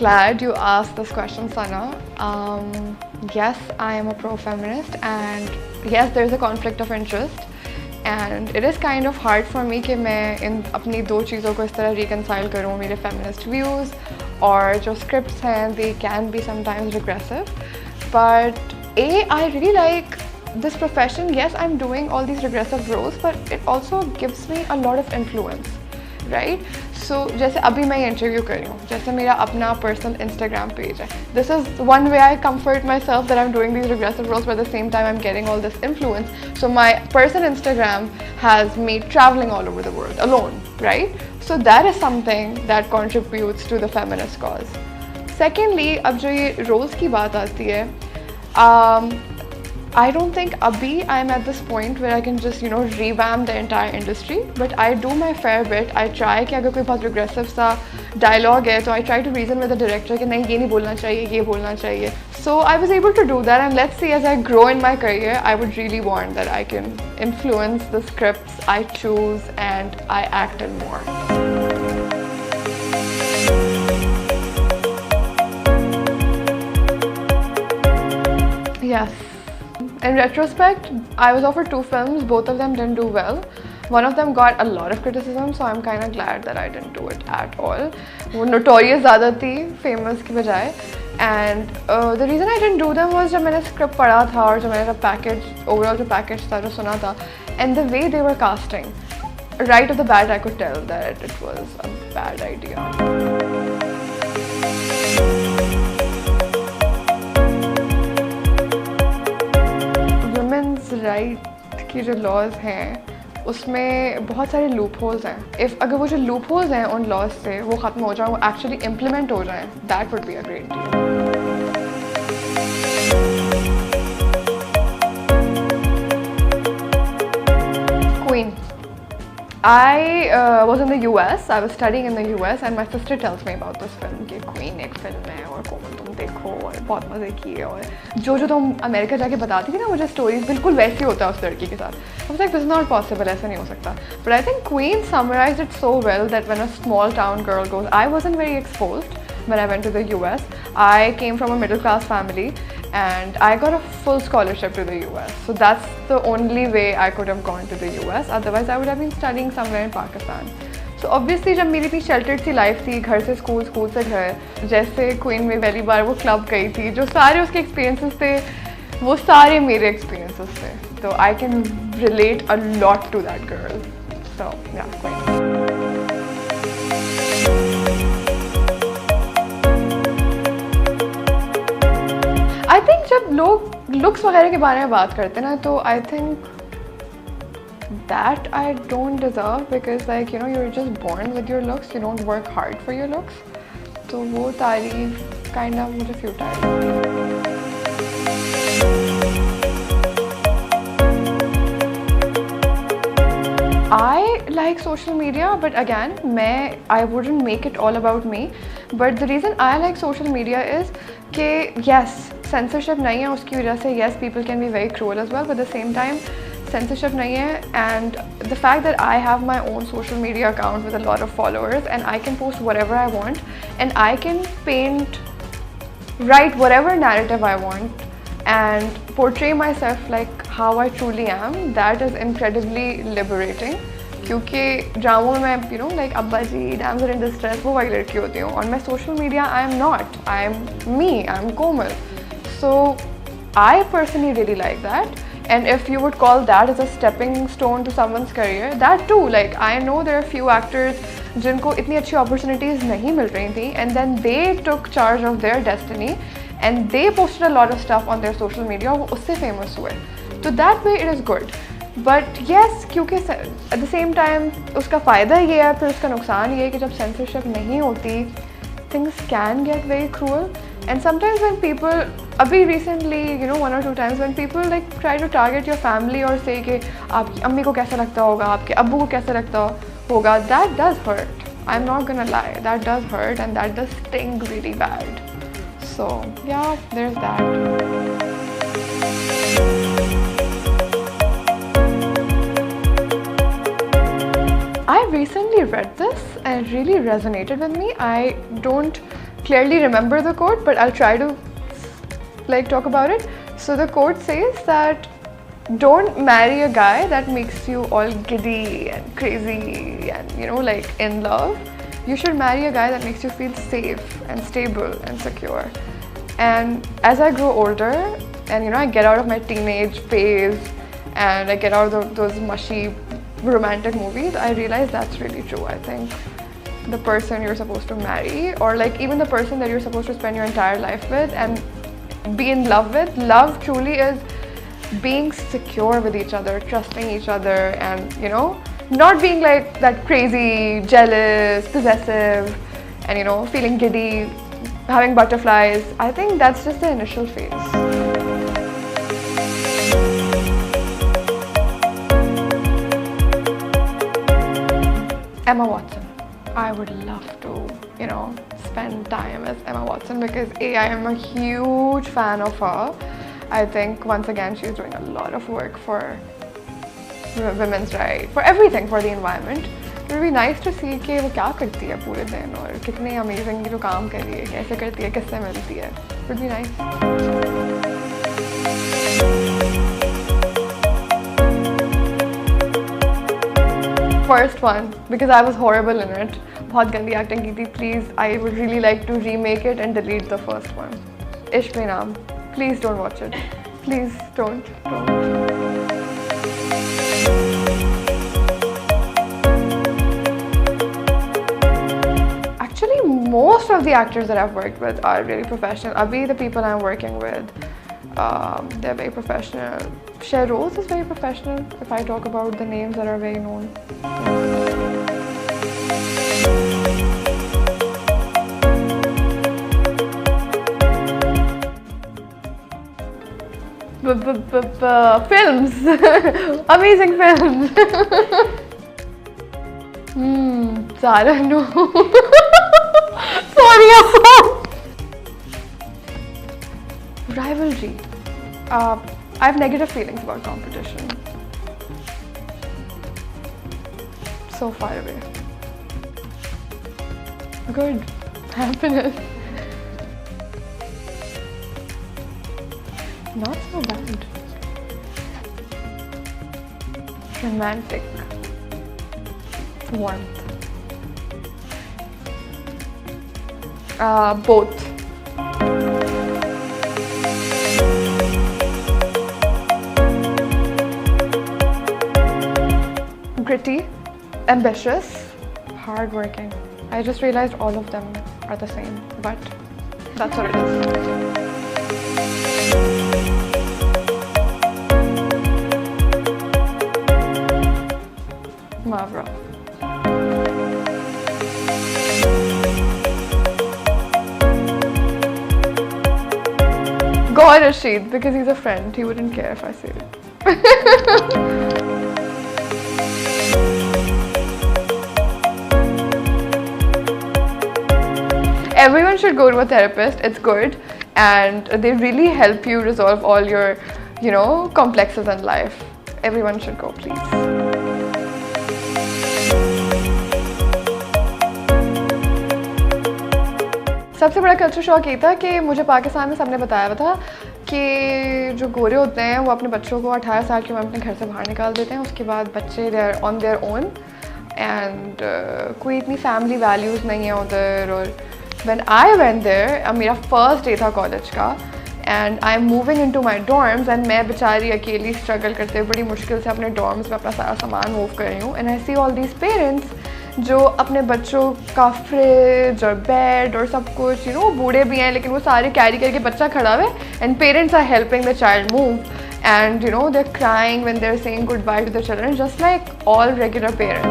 glad you asked this question, Sana. Yes, I am a pro-feminist, and yes, there's a conflict of interest, and it is kind of hard for me कि मैं इन अपनी दो चीज़ों को इस तरह reconcile करूँ, मेरे feminist views और जो scripts हैं, they can be sometimes regressive. But I really like this profession. Yes, I'm doing all these regressive roles, but it also gives me a lot of influence, right? So जैसे अभी मैं interview कर रही हूँ, जैसे मेरा अपना पर्सनल इंस्टाग्राम पेज है. This is one way I comfort myself that I'm doing these regressive roles, but at the same time I'm getting all this influence. So my personal Instagram has me traveling all over the world alone, right? So that is something that contributes to the feminist cause. Secondly, अब जो ये roles की बात आती है, I don't think abhi I'm at this point where I can just, revamp the entire industry, but I do my fair bit. I try कि अगर कोई बहुत regressive सा dialogue है, तो I try to reason with the director कि नहीं ये नहीं बोलना चाहिए, ये बोलना चाहिए. So I was able to do that, and let's see, as I grow in my career, I would really want that I can influence the scripts I choose and I act in more. Yes. In retrospect, I was offered 2 films, both of them didn't do well. One of them got a lot of criticism, so I'm kind of glad that I didn't do it at all. वो notorious ज़्यादा थी, famous की बजाय. And the reason I didn't do them was जब मैंने script पढ़ा था और जब मैंने package, overall जो package था जो सुना था, and the way they were casting, right off the bat I could tell that it was a bad idea. Right की जो लॉज हैं उसमें बहुत सारे लूप होल्स हैं. अगर वो जो लूप होल्स हैं उन लॉज से वो ख़त्म हो जाए, वो एक्चुअली इम्प्लीमेंट हो जाए, that would be a great deal. Queen. I was in the US. I was studying in the US, and my sister tells me about this film कि Queen एक फिल्म है और कोमल तुम देखो और बहुत मज़े किए, और जो तुम अमेरिका जाके बताती थी ना मुझे स्टोरीज, बिल्कुल वैसी होता है उस लड़की के साथ. I was like, this is not possible, ऐसा नहीं हो सकता. But I think Queen summarized it so well that when a small town girl goes, I wasn't very exposed when I went to the US. I came from a middle class family, and I got a full scholarship to the US. So that's the only way I could have gone to the US. Otherwise, I would have been studying somewhere in Pakistan. So obviously, जब मेरी इतनी sheltered सी life थी, घर से school, school से घर, जैसे queen में पहली बार वो क्लब गई थी, जो सारे उसके experiences थे, वो सारे मेरे experiences थे. So I can relate a lot to that girl. So yeah, Queen. I think जब लोग looks वगैरह के बारे में बात करते हैं ना, तो I think that I don't deserve, because like you're just born with your looks, you don't work hard for your looks. तो वो तारीफ kind of मुझे futile लगती. I like social media, but again, I wouldn't make it all about me. But the reason I like social media is कि yes, censorship नहीं है, उसकी वजह से yes, people can be very cruel as well, but at the same time, censorship nahi hai, and the fact that I have my own social media account with a lot of followers, and I can post whatever I want, and I can write whatever narrative I want and portray myself like how I truly am, that is incredibly liberating. क्योंकि ड्रामों में मैं like अब्बा जी, damsel in distress, वो वाली लड़की होती हूँ, और मैं social media I am not, I am me, I am Komal. So I personally really like that. And if you would call that as a stepping stone to someone's career, that too, like I know there are few actors जिनको इतनी अच्छी opportunities नहीं मिल रही थी, and then they took charge of their destiny and they posted a lot of stuff on their social media, वो उससे famous हुए. So that way it is good. But yes, क्योंकि at the same time उसका फ़ायदा ये है, फिर उसका नुकसान ये है कि जब censorship नहीं होती, things can get very cruel. And sometimes when people, abhi recently, 1 or 2 times, when people like try to target your family or say कि आपकी अम्मी को कैसा लगता होगा, आपके अब्बू को कैसा लगता होगा, that does hurt. I'm not gonna lie, that does hurt and that does sting really bad. So yeah, there's that. I recently read this and it really resonated with me. I don't clearly remember the quote, but I'll try to like talk about it. So the quote says that don't marry a guy that makes you all giddy and crazy and, you know, like in love. You should marry a guy that makes you feel safe and stable and secure. And as I grow older and, you know, I get out of my teenage phase and I get out of those mushy romantic movies, I realize that's really true. I think the person you're supposed to marry, or like even the person that you're supposed to spend your entire life with and be in love with, love truly is being secure with each other, trusting each other, and, you know, not being like that crazy, jealous, possessive, and, you know, feeling giddy, having butterflies. I think that's just the initial phase. Emma Watson. I would love to, you know, spend time as Emma Watson because I am a huge fan of her. I think once again she's doing a lot of work for women's rights, for everything, for the environment. It would be nice to see कि वो क्या करती है पूरे दिन और कितने amazing जो काम कर रही है, कैसे करती है, किससे मिलती है. It would be nice. First one, because I was horrible in it. बहुत गंदी acting की थी. Please, I would really like to remake it and delete the first one. Ishq Mein Naam. Please don't watch it. Please don't. Actually, most of the actors that I've worked with are really professional. Abhi, the people I'm working with, they're very professional. Cher Rose is very professional, if I talk about the names that are very known. Films! Amazing films! Zara, no. Sorry, Rivalry. I have negative feelings about competition. So far away. Good. Happiness. Not so bad. Romantic. Warmth. Both. Gritty, ambitious, hardworking. I just realized all of them are the same, but that's what it is. Mavra. Go on Rashid, because he's a friend. He wouldn't care if I say it. Everyone should go to a therapist. It's good, and they really help you resolve all your, you know, complexes in life. Everyone should go, please. सबसे बड़ा culture shock ये था कि मुझे पाकिस्तान में सबने बताया था कि जो गोरे होते हैं वो अपने बच्चों को 18 साल की उम्र में अपने घर से बाहर निकाल देते हैं. उसके बाद बच्चे they are on their own and कोई इतनी फैमिली वैल्यूज़ नहीं है उधर. और when I went there, मेरा फर्स्ट डे था कॉलेज का, and I'm moving into my dorms, and मैं बेचारी अकेली स्ट्रगल करते हुए बड़ी मुश्किल से अपने डॉर्म्स में अपना सारा सामान मूव कर रही हूँ. and I see all these parents जो अपने बच्चों का फ्रिज और बेड और सब कुछ, you know, बूढ़े भी हैं लेकिन वो सारे कैरी करके बच्चा खड़ा हुआ है, and parents are helping the child move, and you know they're crying when they're saying goodbye to the children, just like all regular parents.